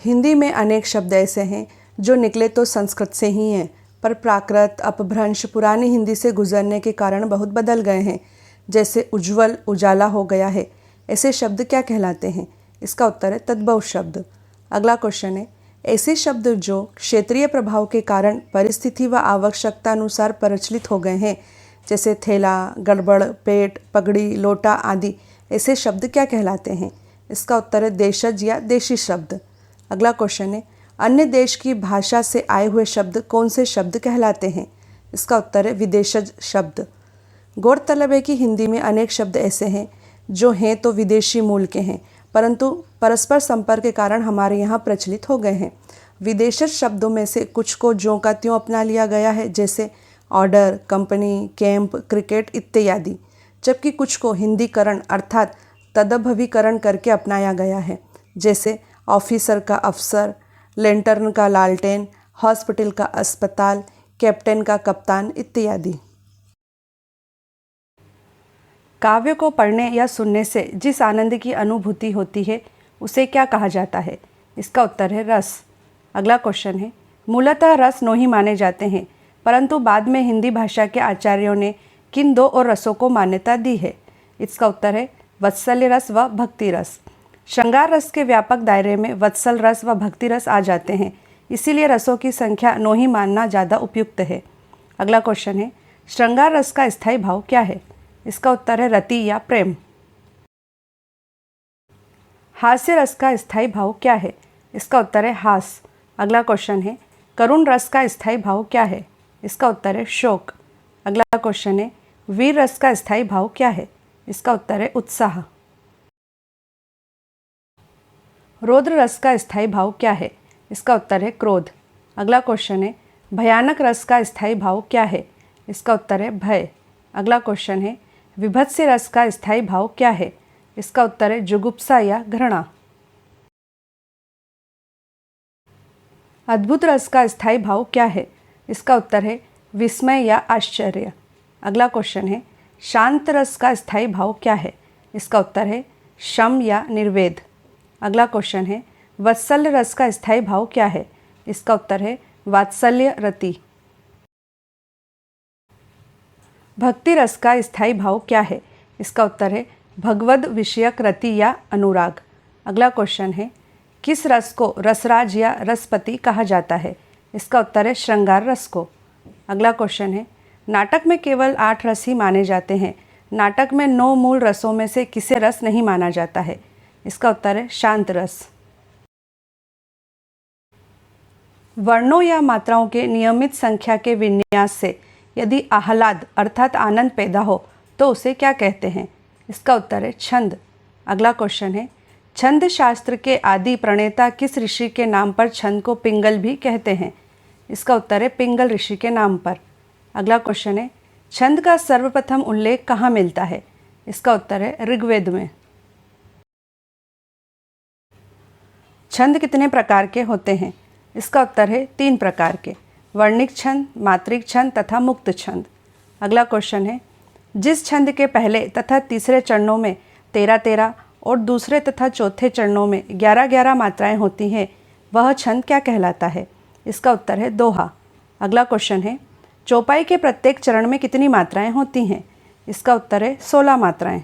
हिंदी में अनेक शब्द ऐसे हैं जो निकले तो संस्कृत से ही हैं, पर प्राकृत अपभ्रंश पुरानी हिंदी से गुजरने के कारण बहुत बदल गए हैं। जैसे उज्ज्वल उजाला हो गया है। ऐसे शब्द क्या कहलाते हैं? इसका उत्तर है तद्भव शब्द। अगला क्वेश्चन है, ऐसे शब्द जो क्षेत्रीय प्रभाव के कारण परिस्थिति व आवश्यकता अनुसार प्रचलित हो गए हैं, जैसे थैला, गड़बड़, पेट, पगड़ी, लोटा आदि, ऐसे शब्द क्या कहलाते हैं? इसका उत्तर है देशज या देशी शब्द। अगला क्वेश्चन है, अन्य देश की भाषा से आए हुए शब्द कौन से शब्द कहलाते हैं? इसका उत्तर है विदेशज शब्द। गौरतलब है कि हिंदी में अनेक शब्द ऐसे हैं जो हैं तो विदेशी मूल के हैं, परंतु परस्पर संपर्क के कारण हमारे यहाँ प्रचलित हो गए हैं। विदेशज शब्दों में से कुछ को ज्यों का त्यों अपना लिया गया है, जैसे ऑर्डर, कंपनी, कैंप, क्रिकेट इत्यादि, जबकि कुछ को हिंदीकरण अर्थात तदभवीकरण करके अपनाया गया है, जैसे ऑफिसर का अफसर, लेंटर्न का लालटेन, हॉस्पिटल का अस्पताल, कैप्टन का कप्तान इत्यादि। काव्य को पढ़ने या सुनने से जिस आनंद की अनुभूति होती है उसे क्या कहा जाता है? इसका उत्तर है रस। अगला क्वेश्चन है, मूलतः रस नौ ही माने जाते हैं, परंतु बाद में हिंदी भाषा के आचार्यों ने किन दो और रसों को मान्यता दी है? इसका उत्तर है वात्सल्य रस व भक्ति रस। श्रृंगार रस के व्यापक दायरे में वत्सल रस व भक्ति रस आ जाते हैं, इसीलिए रसों की संख्या नौ ही मानना ज़्यादा उपयुक्त है। अगला क्वेश्चन है, श्रृंगार रस का स्थायी भाव क्या है? इसका उत्तर है रति या प्रेम। हास्य रस का स्थायी भाव क्या है? इसका उत्तर है हास। अगला क्वेश्चन है, करुण रस का स्थायी भाव क्या है? इसका उत्तर है शोक। अगला क्वेश्चन है, वीर रस का स्थायी भाव क्या है? इसका उत्तर है उत्साह। रौद्र रस का स्थायी भाव क्या है? इसका उत्तर है क्रोध। अगला क्वेश्चन है, भयानक रस का स्थायी भाव क्या है? इसका उत्तर है भय। अगला क्वेश्चन है, विभत्स्य रस का स्थायी भाव क्या है? इसका उत्तर है जुगुप्सा या घृणा। अद्भुत रस का स्थायी भाव क्या है? इसका उत्तर है विस्मय या आश्चर्य। अगला क्वेश्चन है, शांत रस का स्थायी भाव क्या है? इसका उत्तर है शम या निर्वेद। अगला क्वेश्चन है, वत्सल्य रस का स्थायी भाव क्या है? इसका उत्तर है वात्सल्य रति। भक्ति रस का स्थायी भाव क्या है? इसका उत्तर है भगवद विषयक रति या अनुराग। अगला क्वेश्चन है, किस रस को रसराज या रसपति कहा जाता है? इसका उत्तर है श्रृंगार रस को। अगला क्वेश्चन है, नाटक में केवल 8 रस ही माने जाते हैं, नाटक में 9 मूल रसों में से किसे रस नहीं माना जाता है? इसका उत्तर है शांत रस। वर्णों या मात्राओं के नियमित संख्या के विन्यास से यदि आह्लाद अर्थात आनंद पैदा हो तो उसे क्या कहते हैं? इसका उत्तर है छंद। अगला क्वेश्चन है, छंद शास्त्र के आदि प्रणेता किस ऋषि के नाम पर छंद को पिंगल भी कहते हैं? इसका उत्तर है पिंगल ऋषि के नाम पर। अगला क्वेश्चन है, छंद का सर्वप्रथम उल्लेख कहाँ मिलता है? इसका उत्तर है ऋग्वेद में। छंद कितने प्रकार के होते हैं? इसका उत्तर है 3 प्रकार के, वर्णिक छंद, मात्रिक छंद तथा मुक्त छंद। अगला क्वेश्चन है, जिस छंद के पहले तथा तीसरे चरणों में 13-13 और दूसरे तथा चौथे चरणों में 11-11 मात्राएं होती हैं, वह छंद क्या कहलाता है? इसका उत्तर है दोहा। अगला क्वेश्चन है, चौपाई के प्रत्येक चरण में कितनी मात्राएं होती हैं? इसका उत्तर है 16 मात्राएं।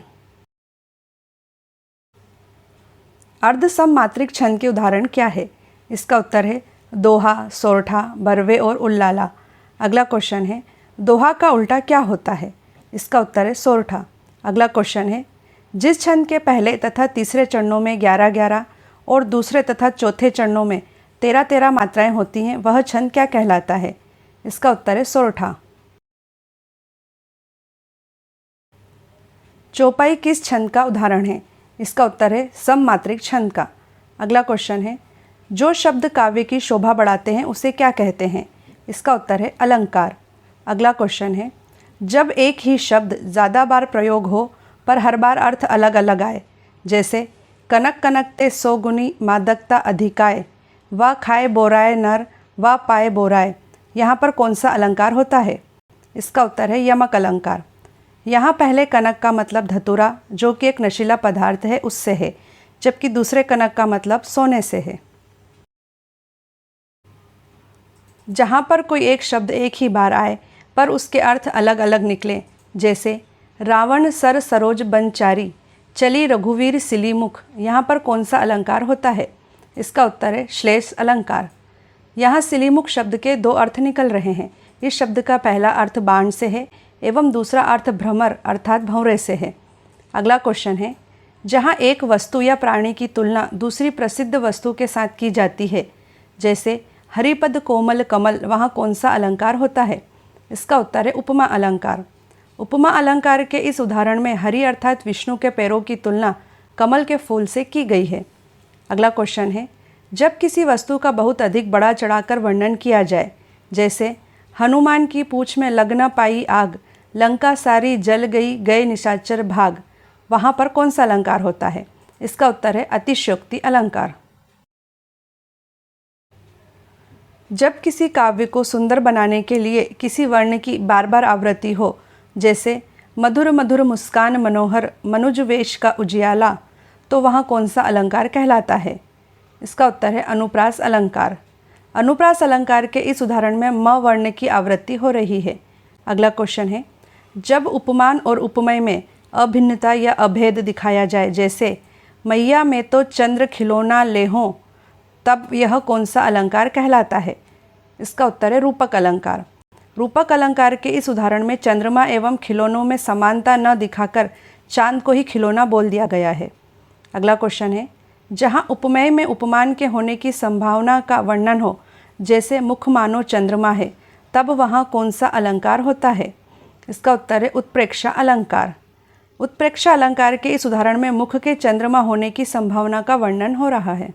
अर्धसम मात्रिक छंद के उदाहरण क्या है? इसका उत्तर है दोहा, सोरठा, बरवे और उल्लाला। अगला क्वेश्चन है, दोहा का उल्टा क्या होता है? इसका उत्तर है सोरठा। अगला क्वेश्चन है, जिस छंद के पहले तथा तीसरे चरणों में 11-11 और दूसरे तथा चौथे चरणों में 13-13 मात्राएं होती हैं, वह छंद क्या कहलाता है? इसका उत्तर है सोरठा। चौपाई किस छंद का उदाहरण है? इसका उत्तर है सममात्रिक छंद का। अगला क्वेश्चन है, जो शब्द काव्य की शोभा बढ़ाते हैं उसे क्या कहते हैं? इसका उत्तर है अलंकार। अगला क्वेश्चन है, जब एक ही शब्द ज़्यादा बार प्रयोग हो पर हर बार अर्थ अलग अलग आए, जैसे कनक कनकते 100 गुनी मादकता अधिकाय, व खाए बोराए नर व पाए बोराए, यहाँ पर कौन सा अलंकार होता है? इसका उत्तर है यमक अलंकार। यहाँ पहले कनक का मतलब धतूरा, जो कि एक नशीला पदार्थ है, उससे है, जबकि दूसरे कनक का मतलब सोने से है। जहाँ पर कोई एक शब्द एक ही बार आए पर उसके अर्थ अलग अलग निकले, जैसे रावण सर सरोज बनचारी, चली रघुवीर सिलीमुख, यहाँ पर कौन सा अलंकार होता है? इसका उत्तर है श्लेष अलंकार। यहाँ सिलीमुख शब्द के दो अर्थ निकल रहे हैं। इस शब्द का पहला अर्थ बाण से है एवं दूसरा अर्थ भ्रमर अर्थात भंवरे से है। अगला क्वेश्चन है, जहाँ एक वस्तु या प्राणी की तुलना दूसरी प्रसिद्ध वस्तु के साथ की जाती है, जैसे हरिपद कोमल कमल, वहाँ कौन सा अलंकार होता है? इसका उत्तर है उपमा अलंकार। उपमा अलंकार के इस उदाहरण में हरि अर्थात विष्णु के पैरों की तुलना कमल के फूल से की गई है। अगला क्वेश्चन है, जब किसी वस्तु का बहुत अधिक बड़ा चढ़ाकर वर्णन किया जाए, जैसे हनुमान की पूंछ में लग न पाई आग, लंका सारी जल गई गए निशाचर भाग, वहाँ पर कौन सा अलंकार होता है? इसका उत्तर है अतिशयोक्ति अलंकार। जब किसी काव्य को सुंदर बनाने के लिए किसी वर्ण की बार बार आवृत्ति हो, जैसे मधुर मधुर मुस्कान मनोहर मनुज वेश का उजियाला, तो वहाँ कौन सा अलंकार कहलाता है? इसका उत्तर है अनुप्रास अलंकार। अनुप्रास अलंकार के इस उदाहरण में म वर्ण की आवृत्ति हो रही है। अगला क्वेश्चन है, जब उपमान और उपमेय में अभिन्नता या अभेद दिखाया जाए, जैसे मैया में तो चंद्र खिलौना ले हों, तब यह कौन सा अलंकार कहलाता है? इसका उत्तर है रूपक अलंकार। रूपक अलंकार के इस उदाहरण में चंद्रमा एवं खिलौनों में समानता न दिखाकर चांद को ही खिलौना बोल दिया गया है। अगला क्वेश्चन है, जहाँ उपमेय में उपमान के होने की संभावना का वर्णन हो, जैसे मुख मानो चंद्रमा है, तब वहाँ कौन सा अलंकार होता है? इसका उत्तर है उत्प्रेक्षा अलंकार। उत्प्रेक्षा अलंकार के इस उदाहरण में मुख के चंद्रमा होने की संभावना का वर्णन हो रहा है।